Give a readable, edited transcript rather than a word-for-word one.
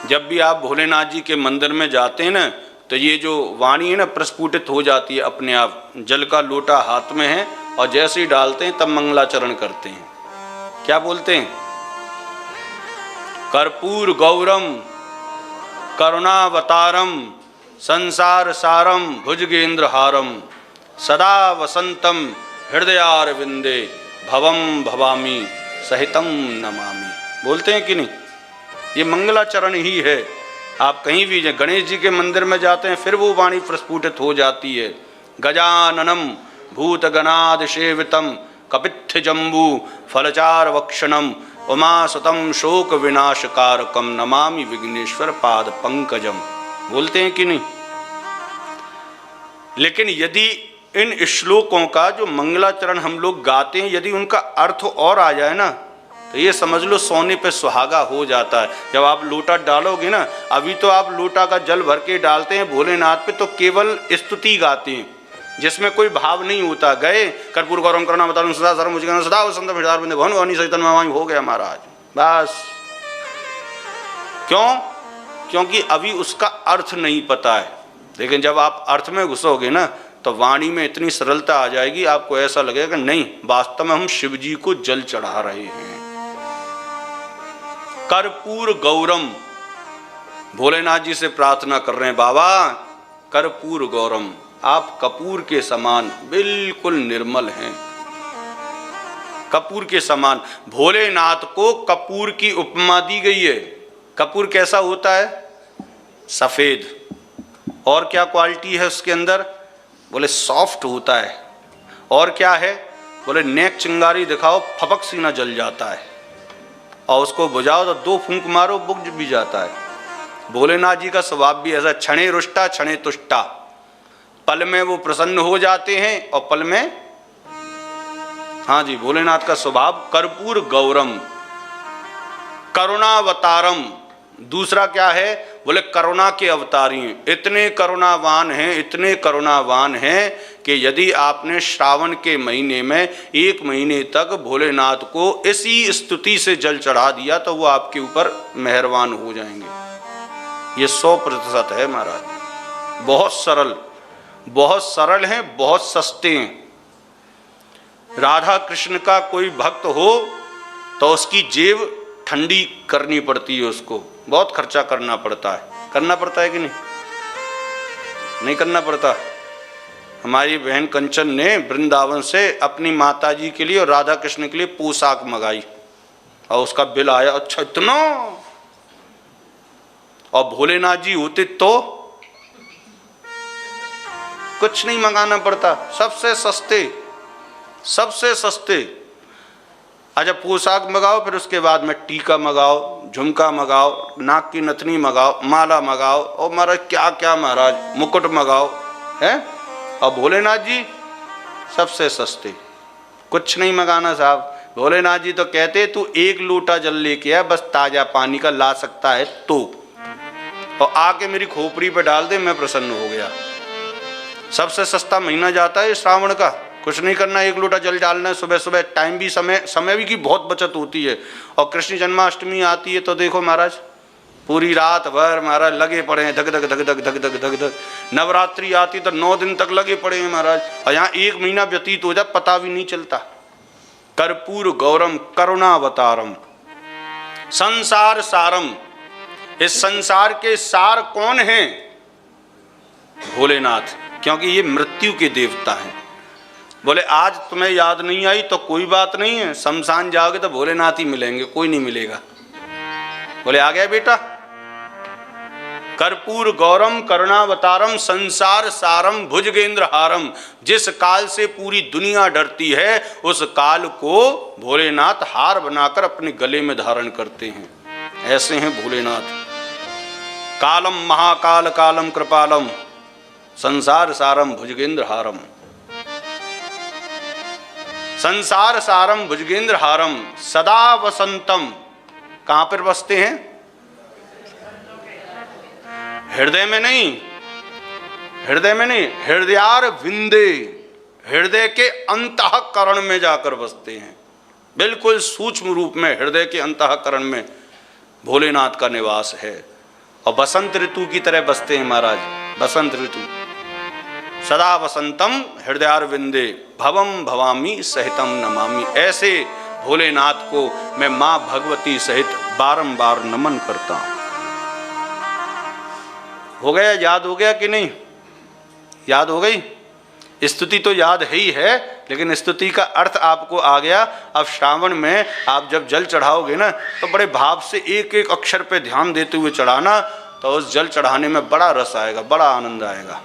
जब भी आप भोलेनाथ जी के मंदिर में जाते हैं ना, तो ये जो वाणी है ना प्रस्फुटित हो जाती है अपने आप। जल का लोटा हाथ में है और जैसे ही डालते हैं तब मंगलाचरण करते हैं। क्या बोलते हैं? कर्पूर गौरम करुणावतारम संसार सारम भुजगेंद्र हारम सदा वसंतम हृदयारविंदे भवम भवामी सहितम नमामि। बोलते हैं कि नहीं? ये मंगलाचरण ही है। आप कहीं भी जाए, गणेश जी के मंदिर में जाते हैं, फिर वो वाणी प्रस्फुटित हो जाती है। गजाननम भूतगणाद सेवितम कपित्थ जम्बू फलचार वक्षणम उमासुतम शोक विनाशकारकम नमामि विघ्नेश्वर पाद पंकजम। बोलते हैं कि नहीं? लेकिन यदि इन श्लोकों का जो मंगलाचरण हम लोग गाते हैं, यदि उनका अर्थ और आ जाए ना, तो ये समझ लो सोने पे सुहागा हो जाता है। जब आप लोटा डालोगे ना, अभी तो आप लोटा का जल भर के डालते हैं भोलेनाथ पे, तो केवल स्तुति गाते हैं जिसमें कोई भाव नहीं होता। गए कर्पूर गौरम करुणावतारम सदा सर्वम भुजगेंद्र सदा वसंतम हृदयारविंदे भवन भवानी सहितम नमामि, हो गया महाराज, बस। क्यों? क्योंकि अभी उसका अर्थ नहीं पता है। लेकिन जब आप अर्थ में घुसोगे ना, तो वाणी में इतनी सरलता आ जाएगी, आपको ऐसा लगेगा नहीं, वास्तव में हम शिव जी को जल चढ़ा रहे हैं। कर्पूर गौरम, भोलेनाथ जी से प्रार्थना कर रहे हैं, बाबा कर्पूर गौरम, आप कपूर के समान बिल्कुल निर्मल हैं, कपूर के समान। भोलेनाथ को कपूर की उपमा दी गई है। कपूर कैसा होता है? सफेद। और क्या क्वालिटी है उसके अंदर? बोले सॉफ्ट होता है। और क्या है? बोले नेक चिंगारी दिखाओ फपक सी ना जल जाता है, और उसको बुझाओ तो 2 फूंक मारो बुझ भी जाता है। भोलेनाथ जी का स्वभाव भी ऐसा, क्षणे रुष्टा क्षणे तुष्टा। पल में वो प्रसन्न हो जाते हैं और पल में, हाँ जी, भोलेनाथ का स्वभाव कर्पूर गौरम करुणावतारम। दूसरा क्या है? बोले करुणा के अवतारी हैं। इतने करुणावान हैं, इतने करुणावान हैं कि यदि आपने श्रावण के महीने में 1 महीने तक भोलेनाथ को इसी स्तुति से जल चढ़ा दिया तो वो आपके ऊपर मेहरबान हो जाएंगे। ये 100% है महाराज। बहुत सरल हैं, बहुत सस्ते हैं। राधा कृष्ण का कोई भक्त हो तो उसकी जेब ठंडी करनी पड़ती है, उसको बहुत खर्चा करना पड़ता है कि नहीं? नहीं करना पड़ता। हमारी बहन कंचन ने वृंदावन से अपनी माता जी के लिए और राधा कृष्ण के लिए पोशाक मंगाई, और उसका बिल आया अच्छा इतना। और भोलेनाथ जी होते तो कुछ नहीं मंगाना पड़ता, सबसे सस्ते। अच्छा, पोशाक मंगाओ, फिर उसके बाद में टीका मंगाओ, झुमका मंगाओ, नाक की नथनी मंगाओ, माला मंगाओ, और महाराज क्या क्या महाराज, मुकुट मंगाओ है। और भोलेनाथ जी सबसे सस्ते, कुछ नहीं मंगाना साहब। भोलेनाथ जी तो कहते तू 1 लोटा जल लेके आ, बस ताजा पानी का ला सकता है तो, और आके मेरी खोपड़ी पे डाल दे, मैं प्रसन्न हो गया। सबसे सस्ता महीना जाता है श्रावण का। कुछ नहीं करना, 1 लोटा जल डालना है सुबह सुबह। टाइम भी, समय भी की बहुत बचत होती है। और कृष्ण जन्माष्टमी आती है तो देखो महाराज, पूरी रात भर महाराज लगे पड़े हैं, धक धक धक धक धक धक धक धक। नवरात्रि आती तो 9 दिन तक लगे पड़े हैं महाराज, और यहाँ 1 महीना व्यतीत हो जाए पता भी नहीं चलता। कर्पूर गौरम करुणावतारम संसार सारम। इस संसार के सार कौन है? भोलेनाथ, क्योंकि ये मृत्यु के देवता हैं। बोले आज तुम्हें याद नहीं आई तो कोई बात नहीं है, शमशान जाओगे तो भोलेनाथ ही मिलेंगे, कोई नहीं मिलेगा। बोले आ गया बेटा। कर्पूर गौरम करुणावतारम संसार सारम भुजगेंद्र हारम। जिस काल से पूरी दुनिया डरती है, उस काल को भोलेनाथ हार बनाकर अपने गले में धारण करते हैं। ऐसे हैं भोलेनाथ। कालम महाकाल कालम कृपालम संसार सारम भुजगेंद्र हारम। संसार सारम भुजगेंद्र हारम सदा वसंतम। कहां पर बसते हैं? हृदय में नहीं, हृदयार विंदे, हृदय के अंतःकरण में जाकर बसते हैं। बिल्कुल सूक्ष्म रूप में हृदय के अंतःकरण में भोलेनाथ का निवास है। और बसंत ऋतु की तरह बसते हैं महाराज। बसंत ऋतु सदा वसंतम हृदयारविंदे भवम भवामी सहितम नमामि। ऐसे भोलेनाथ को मैं मां भगवती सहित बारंबार नमन करता हूं। हो गया, याद हो गया कि नहीं? याद हो गई? स्तुति तो याद ही है, लेकिन स्तुति का अर्थ आपको आ गया। अब श्रावण में आप जब जल चढ़ाओगे ना, तो बड़े भाव से एक एक अक्षर पे ध्यान देते हुए चढ़ाना, तो उस जल चढ़ाने में बड़ा रस आएगा, बड़ा आनंद आएगा।